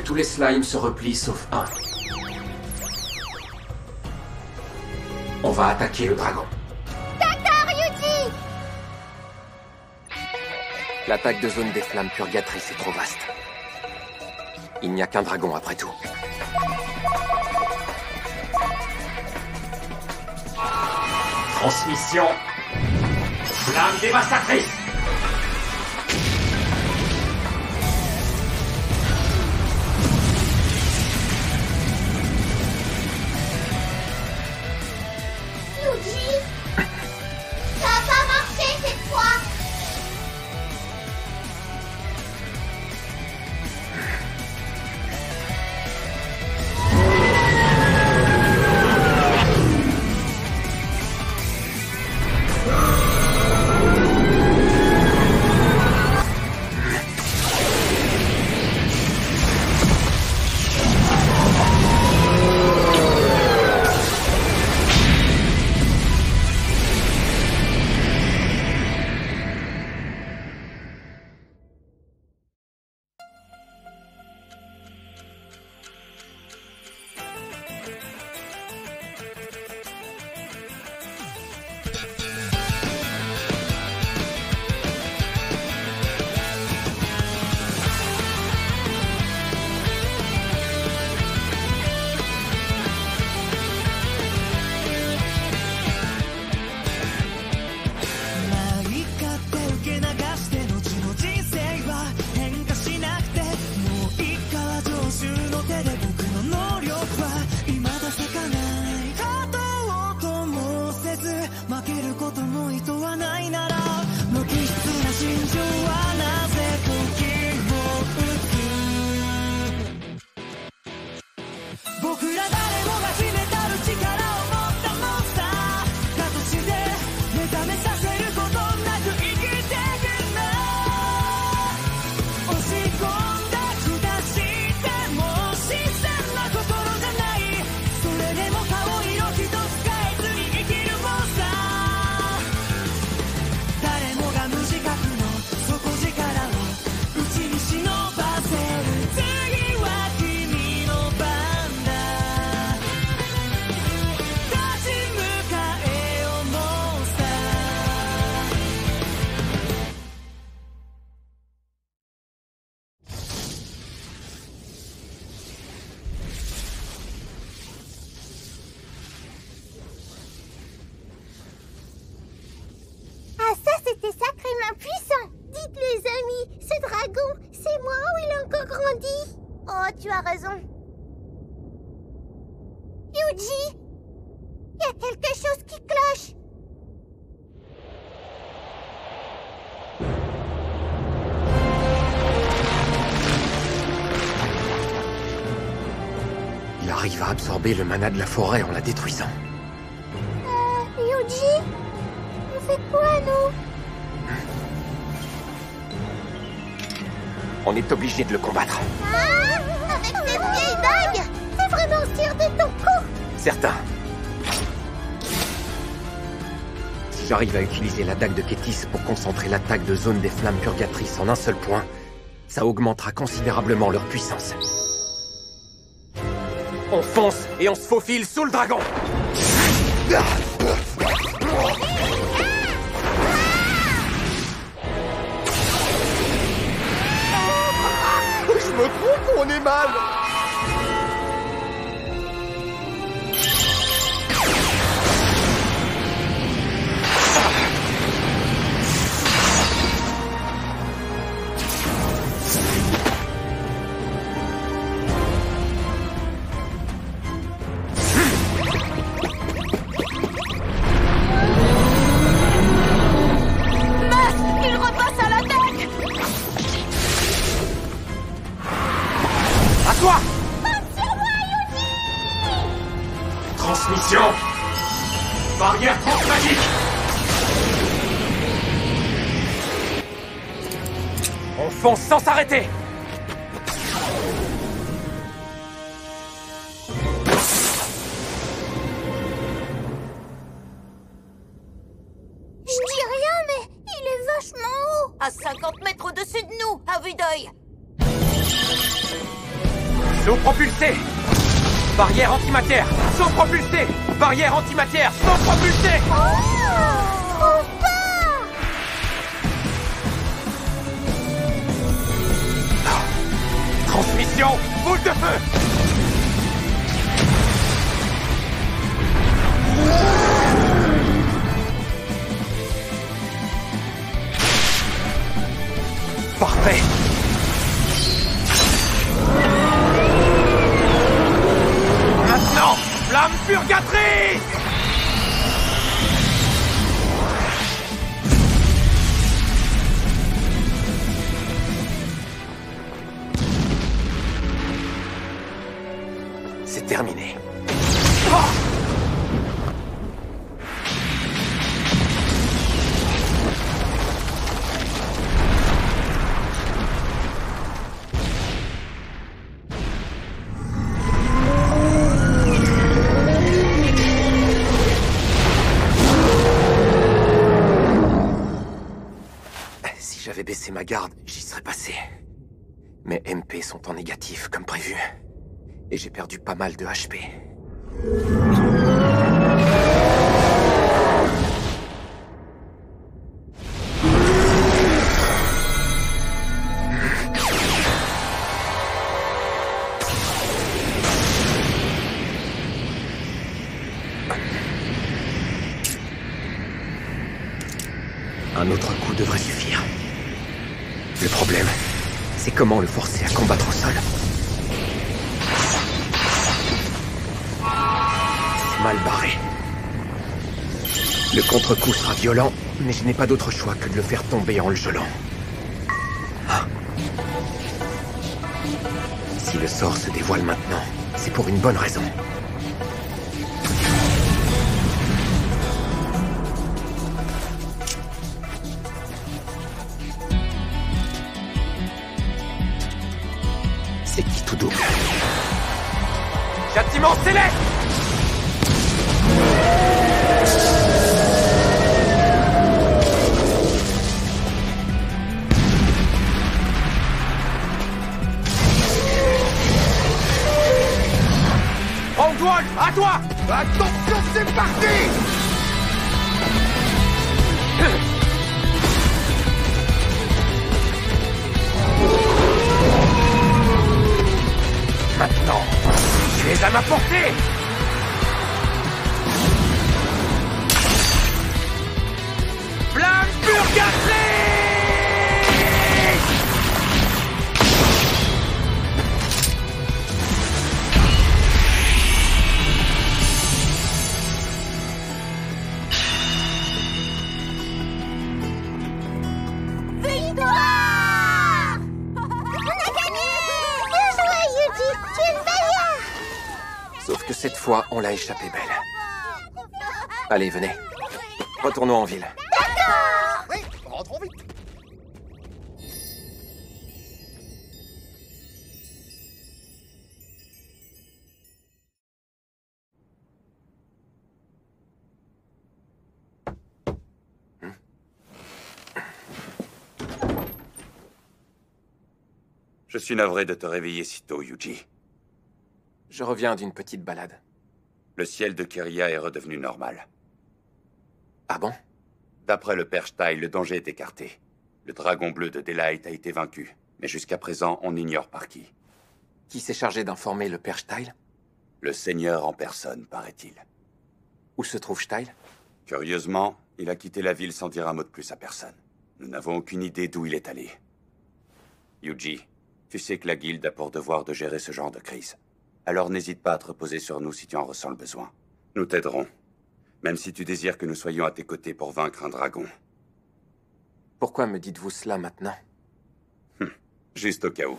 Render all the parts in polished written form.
tous les slimes se replient sauf un. On va attaquer le dragon. D'accord, Yuji! L'attaque de zone des flammes purgatrices est trop vaste. Il n'y a qu'un dragon après tout. Transmission. Flamme dévastatrice. Yuji! Ça a pas marché cette fois! C'était sacrément puissant. Dites les amis, ce dragon, c'est moi ou il a encore grandi? Oh, tu as raison. Yuji, il y a quelque chose qui cloche. Il arrive à absorber le mana de la forêt en la détruisant. Yuji, on fait quoi, nous? On est obligé de le combattre. Ah, avec cette vieille dague? C'est vraiment sûr de ton coup? Certain. Si j'arrive à utiliser la dague de Kétis pour concentrer l'attaque de zone des flammes purgatrices en un seul point, ça augmentera considérablement leur puissance. On fonce et on se faufile sous le dragon. Je me trompe ou on est mal? Transmission. Barrière transmagique. On fonce sans s'arrêter. Je dis rien, mais il est vachement haut. À 50 mètres au-dessus de nous, à vue d'œil. Saut propulsé! Barrière antimatière! Saut propulsé! Barrière antimatière! Saut propulsé! Trop fort! Transmission! Boule de feu! Parfait! Maintenant, flamme purgatrice! C'est terminé. Oh! Si j'avais baissé ma garde, j'y serais passé. Mes MP sont en négatif, comme prévu. Et j'ai perdu pas mal de HP. Un autre coup devrait suffire. Le problème, c'est comment le forcer à combattre au sol. C'est mal barré. Le contre-coup sera violent, mais je n'ai pas d'autre choix que de le faire tomber en le gelant. Ah. Si le sort se dévoile maintenant, c'est pour une bonne raison. C'est qui tout double? Châtiment céleste! Wolf, à toi! Attention, c'est parti! Maintenant, tu es à ma portée! Flamme purgatrice! Victoire! On a gagné! Bien joué, Yuji! Tu es le meilleur! Sauf que cette fois, on l'a échappé belle. Allez, venez. Retournons en ville. D'accord! Oui, rentrons vite. Je suis navré de te réveiller si tôt, Yuji. Je reviens d'une petite balade. Le ciel de Keria est redevenu normal. Ah bon? D'après le Père Steil, le danger est écarté. Le dragon bleu de Daylight a été vaincu, mais jusqu'à présent, on ignore par qui. Qui s'est chargé d'informer le père Steil? Le Seigneur en personne, paraît-il. Où se trouve Steil? Curieusement, il a quitté la ville sans dire un mot de plus à personne. Nous n'avons aucune idée d'où il est allé. Yuji, tu sais que la guilde a pour devoir de gérer ce genre de crise. Alors n'hésite pas à te reposer sur nous si tu en ressens le besoin. Nous t'aiderons. Même si tu désires que nous soyons à tes côtés pour vaincre un dragon. Pourquoi me dites-vous cela maintenant? Juste au cas où.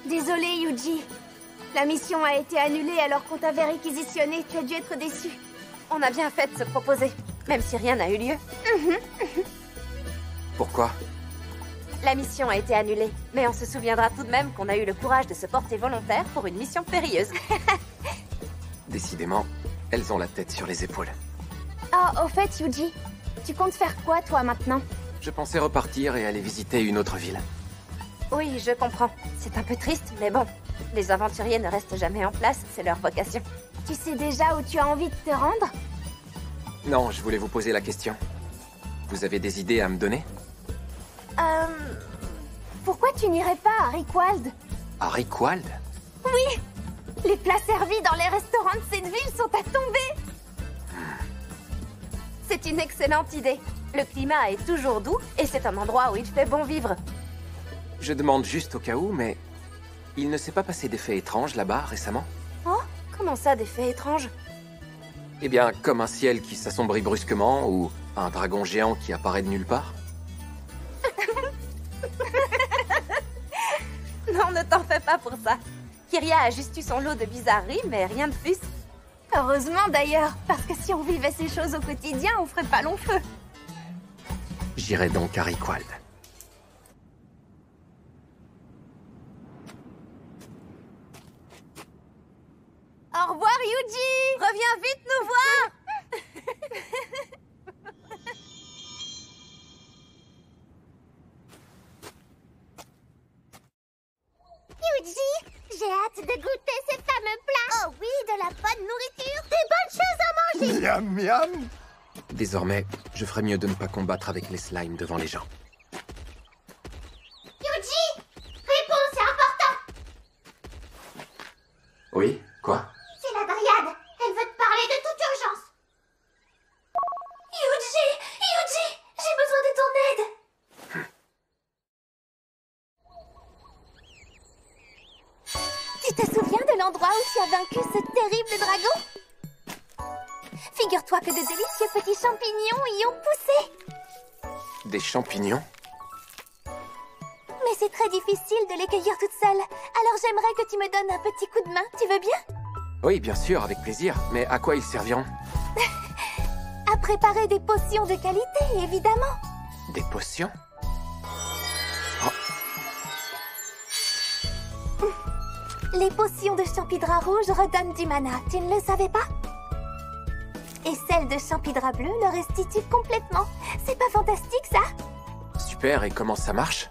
Désolé, Yuji. La mission a été annulée alors qu'on t'avait réquisitionné. Tu as dû être déçu. On a bien fait de se proposer, même si rien n'a eu lieu. Pourquoi? La mission a été annulée, mais on se souviendra tout de même qu'on a eu le courage de se porter volontaire pour une mission périlleuse. Décidément, Elles ont la tête sur les épaules. Oh, au fait, Yuji, tu comptes faire quoi, toi, maintenant? Je pensais repartir et aller visiter une autre ville. Oui, je comprends. C'est un peu triste, mais bon. Les aventuriers ne restent jamais en place, c'est leur vocation. Tu sais déjà où tu as envie de te rendre? Non, je voulais vous poser la question. Vous avez des idées à me donner? Pourquoi tu n'irais pas à Rickwald? À Rickwald? Oui! Les plats servis dans les restaurants de cette ville sont à tomber! C'est une excellente idée. Le climat est toujours doux et c'est un endroit où il fait bon vivre. Je demande juste au cas où, mais... il ne s'est pas passé des faits étranges là-bas récemment? Oh, comment ça, des faits étranges? Eh bien, comme un ciel qui s'assombrit brusquement, ou un dragon géant qui apparaît de nulle part? Non, ne t'en fais pas pour ça. Kiria a juste eu son lot de bizarreries, mais rien de plus. Heureusement d'ailleurs, parce que si on vivait ces choses au quotidien, on ferait pas long feu. J'irai donc à Rickwald. Au revoir, Yuji! Reviens vite nous voir! Yuji, j'ai hâte de goûter ces fameux plats. Oh oui, de la bonne nourriture, des bonnes choses à manger. Miam miam. Désormais, je ferais mieux de ne pas combattre avec les slimes devant les gens. Yuji, réponds, c'est important. Oui? Quoi? C'est la Dryade. Elle veut te parler de toute urgence. Yuji, j'ai besoin de ton aide. Tu te souviens de l'endroit où tu as vaincu ce terrible dragon? Figure-toi que de délicieux petits champignons y ont poussé. Des champignons? Mais c'est très difficile de les cueillir toute seule. Alors j'aimerais que tu me donnes un petit coup de main. Tu veux bien? Oui, bien sûr, avec plaisir. Mais à quoi ils serviront? À préparer des potions de qualité, évidemment. Des potions? Les potions de Champidra rouge redonnent du mana, tu ne le savais pas? Et celles de Champidra bleu le restituent complètement. C'est pas fantastique, ça? Super, et comment ça marche?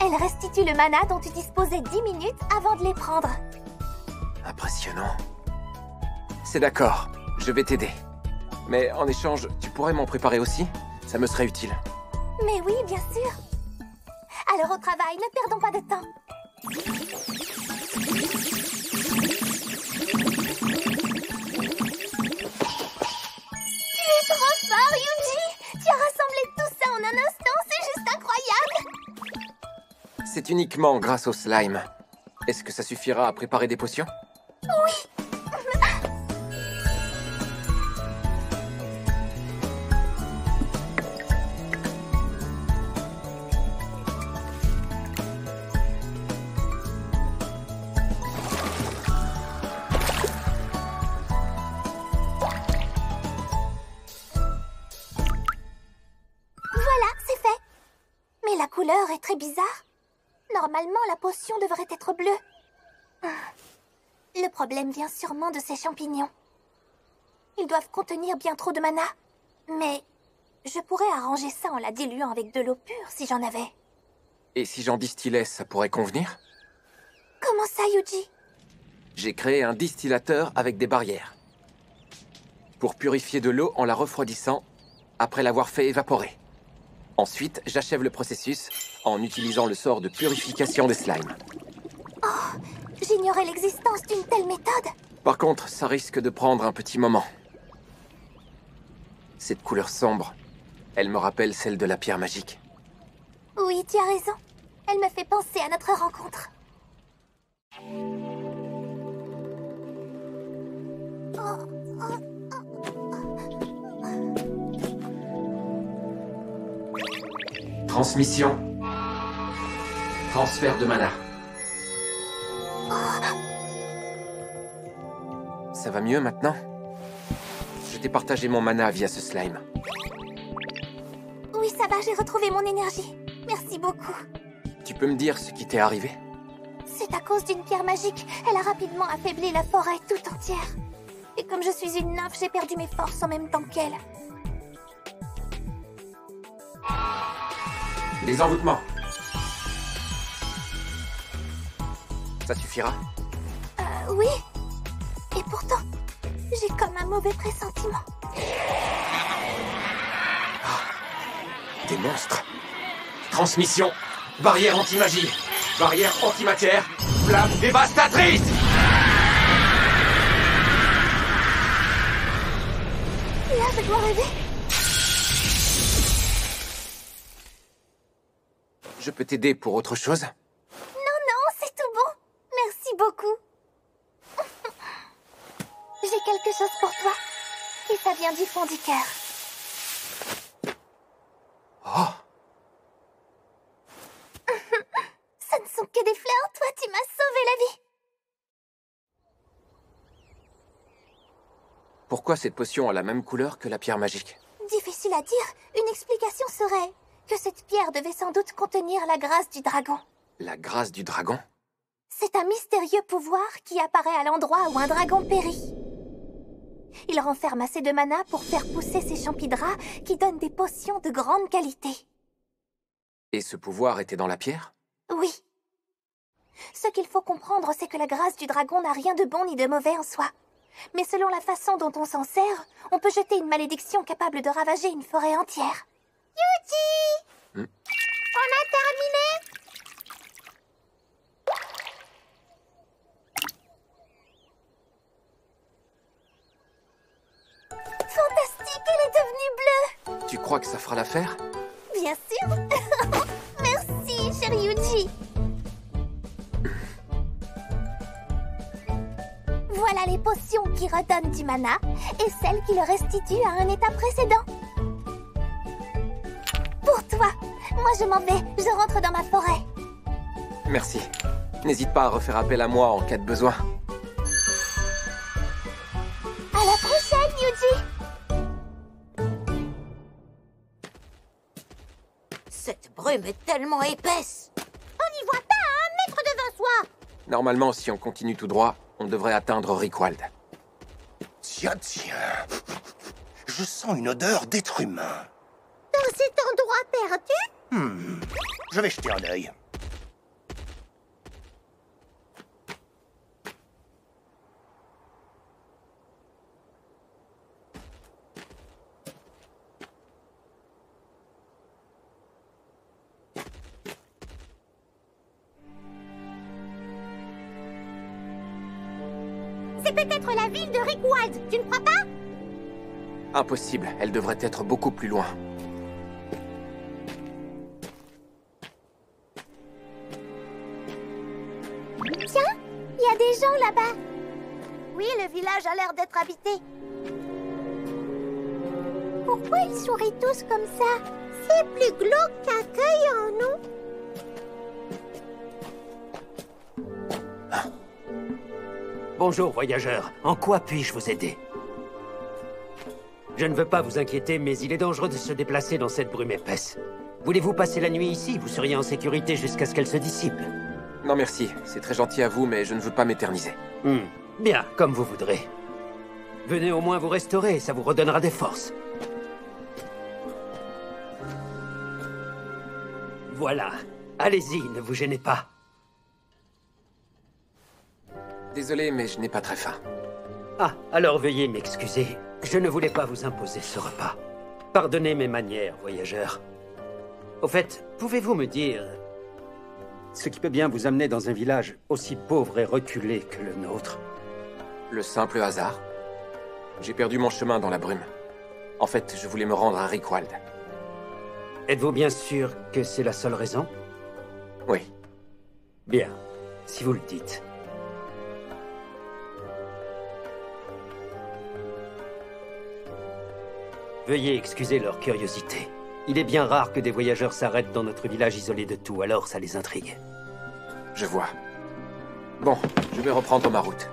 Elles restituent le mana dont tu disposais 10 minutes avant de les prendre. Impressionnant. C'est d'accord, je vais t'aider. Mais en échange, tu pourrais m'en préparer aussi? Ça me serait utile. Mais oui, bien sûr. Alors au travail, ne perdons pas de temps. Tu es trop fort, Yuji! Tu as rassemblé tout ça en un instant, c'est juste incroyable! C'est uniquement grâce au slime. Est-ce que ça suffira à préparer des potions? Oui! Voilà, c'est fait. Mais la couleur est très bizarre. Normalement, la potion devrait être bleue. Le problème vient sûrement de ces champignons. Ils doivent contenir bien trop de mana. Mais je pourrais arranger ça en la diluant avec de l'eau pure si j'en avais. Et si j'en distillais, ça pourrait convenir? Comment ça, Yuji? J'ai créé un distillateur avec des barrières. Pour purifier de l'eau en la refroidissant, après l'avoir fait évaporer. Ensuite, j'achève le processus en utilisant le sort de purification des slimes. Oh, j'ignorais l'existence d'une telle méthode. Par contre, ça risque de prendre un petit moment. Cette couleur sombre, elle me rappelle celle de la pierre magique. Oui, tu as raison. Elle me fait penser à notre rencontre. Transmission. Transfert de mana. Ça va mieux maintenant? Je t'ai partagé mon mana via ce slime. Oui, ça va, j'ai retrouvé mon énergie. Merci beaucoup. Tu peux me dire ce qui t'est arrivé? C'est à cause d'une pierre magique. Elle a rapidement affaibli la forêt tout entière. Et comme je suis une nymphe, j'ai perdu mes forces en même temps qu'elle. Les envoûtements. Ça suffira? Oui. Et pourtant, j'ai comme un mauvais pressentiment. Des monstres. Transmission. Barrière anti-magie. Barrière anti-matière. Flamme dévastatrice. Là, je dois rêver. Je peux t'aider pour autre chose? Non, c'est tout bon. Merci beaucoup. J'ai quelque chose pour toi. Et ça vient du fond du cœur. Oh. Ce ne sont que des fleurs. Toi, tu m'as sauvé la vie. Pourquoi cette potion a la même couleur que la pierre magique? Difficile à dire. Une explication serait que cette pierre devait sans doute contenir la grâce du dragon. La grâce du dragon? C'est un mystérieux pouvoir qui apparaît à l'endroit où un dragon périt. Il renferme assez de mana pour faire pousser ces champidras qui donnent des potions de grande qualité. Et ce pouvoir était dans la pierre? Oui. Ce qu'il faut comprendre, c'est que la grâce du dragon n'a rien de bon ni de mauvais en soi. Mais selon la façon dont on s'en sert, on peut jeter une malédiction capable de ravager une forêt entière. Yuji! On a terminé? Fantastique, elle est devenue bleue! Tu crois que ça fera l'affaire? Bien sûr! Merci, cher Yuji! Voilà les potions qui redonnent du mana et celles qui le restituent à un état précédent. Pour toi, moi je m'en vais, je rentre dans ma forêt. Merci. N'hésite pas à refaire appel à moi en cas de besoin. À la prochaine, Yuji! Cette brume est tellement épaisse. On n'y voit pas à 1 mètre devant soi! Normalement, si on continue tout droit, on devrait atteindre Rickwald. Tiens. Je sens une odeur d'être humain. Dans cet endroit perdu? Je vais jeter un œil. C'est peut-être la ville de Rickwald, tu ne crois pas? Impossible, elle devrait être beaucoup plus loin. Tiens, il y a des gens là-bas. Oui, le village a l'air d'être habité. Pourquoi ils sourient tous comme ça? C'est plus glauque qu'accueillant, non? Bonjour, voyageurs. En quoi puis-je vous aider? Je ne veux pas vous inquiéter, mais il est dangereux de se déplacer dans cette brume épaisse. Voulez-vous passer la nuit ici? Vous seriez en sécurité jusqu'à ce qu'elle se dissipe. Non merci, c'est très gentil à vous, mais je ne veux pas m'éterniser. Bien, comme vous voudrez. Venez au moins vous restaurer, ça vous redonnera des forces. Voilà. Allez-y, ne vous gênez pas. Désolé, mais je n'ai pas très faim. Ah, alors veuillez m'excuser. Je ne voulais pas vous imposer ce repas. Pardonnez mes manières, voyageurs. Au fait, pouvez-vous me dire ce qui peut bien vous amener dans un village aussi pauvre et reculé que le nôtre? Le simple hasard. J'ai perdu mon chemin dans la brume. En fait, je voulais me rendre à Rickwald. Êtes-vous bien sûr que c'est la seule raison? Oui. Bien, si vous le dites. Veuillez excuser leur curiosité. Il est bien rare que des voyageurs s'arrêtent dans notre village isolé de tout, alors ça les intrigue. Je vois. Bon, je vais reprendre ma route.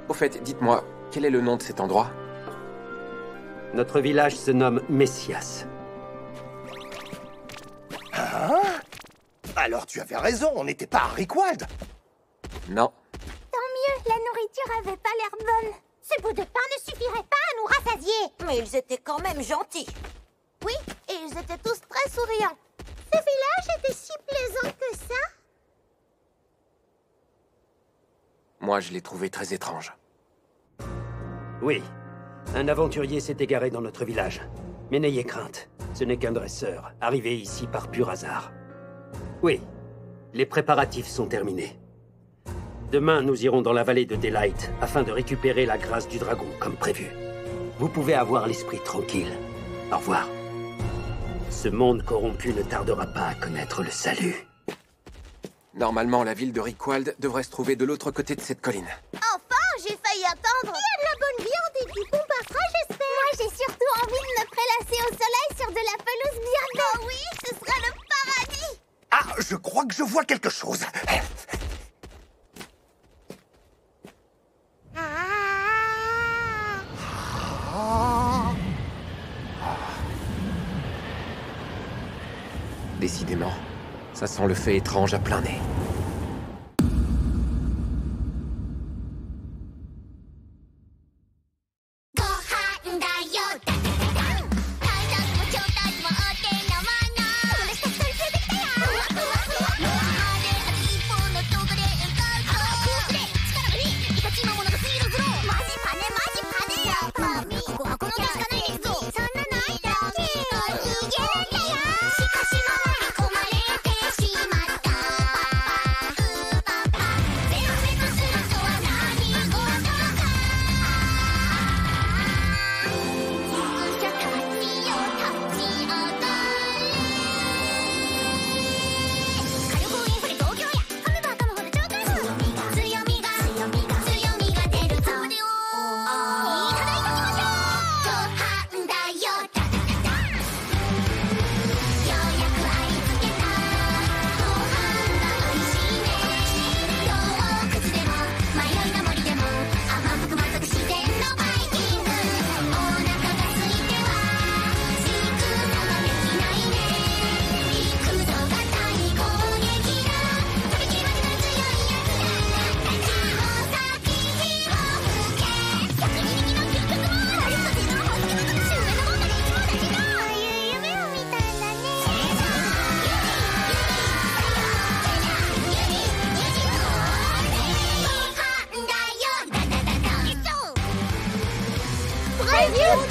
Au fait, dites-moi, quel est le nom de cet endroit? Notre village se nomme Messias. Hein? Alors tu avais raison, on n'était pas à Rickwald. Non. Tant mieux, la nourriture avait pas l'air bonne. Ce bout de pain ne suffirait pas à nous rassasier. Mais ils étaient quand même gentils. Oui, et ils étaient tous très souriants. Ce village était si plaisant que ça. Moi, je l'ai trouvé très étrange. Oui, un aventurier s'est égaré dans notre village. Mais n'ayez crainte, ce n'est qu'un dresseur, arrivé ici par pur hasard. Oui, les préparatifs sont terminés. Demain, nous irons dans la vallée de Daylight afin de récupérer la grâce du dragon, comme prévu. Vous pouvez avoir l'esprit tranquille. Au revoir. Ce monde corrompu ne tardera pas à connaître le salut. Normalement, la ville de Rickwald devrait se trouver de l'autre côté de cette colline. Enfin, j'ai failli attendre. Il y a de la bonne viande et du bon passera, j'espère. Moi, j'ai surtout envie de me prélasser au soleil sur de la pelouse bien. Oh oui, ce sera le paradis. Ah, je crois que je vois quelque chose. Décidément, ça sent le fait étrange à plein nez.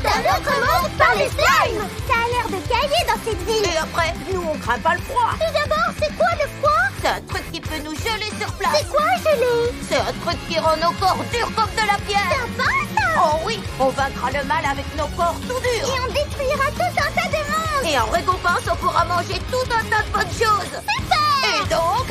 D'un autre monde par les slimes. Ça a l'air de cailler dans cette ville. Et après, nous on craint pas le froid. Tout d'abord, c'est quoi le froid? C'est un truc qui peut nous geler sur place. C'est quoi gelé? C'est un truc qui rend nos corps durs comme de la pierre. Sympa ça. Oh oui, on vaincra le mal avec nos corps tout durs. Et on détruira tout un tas de monde. Et en récompense, on pourra manger tout un tas de bonnes choses. Super. Et donc,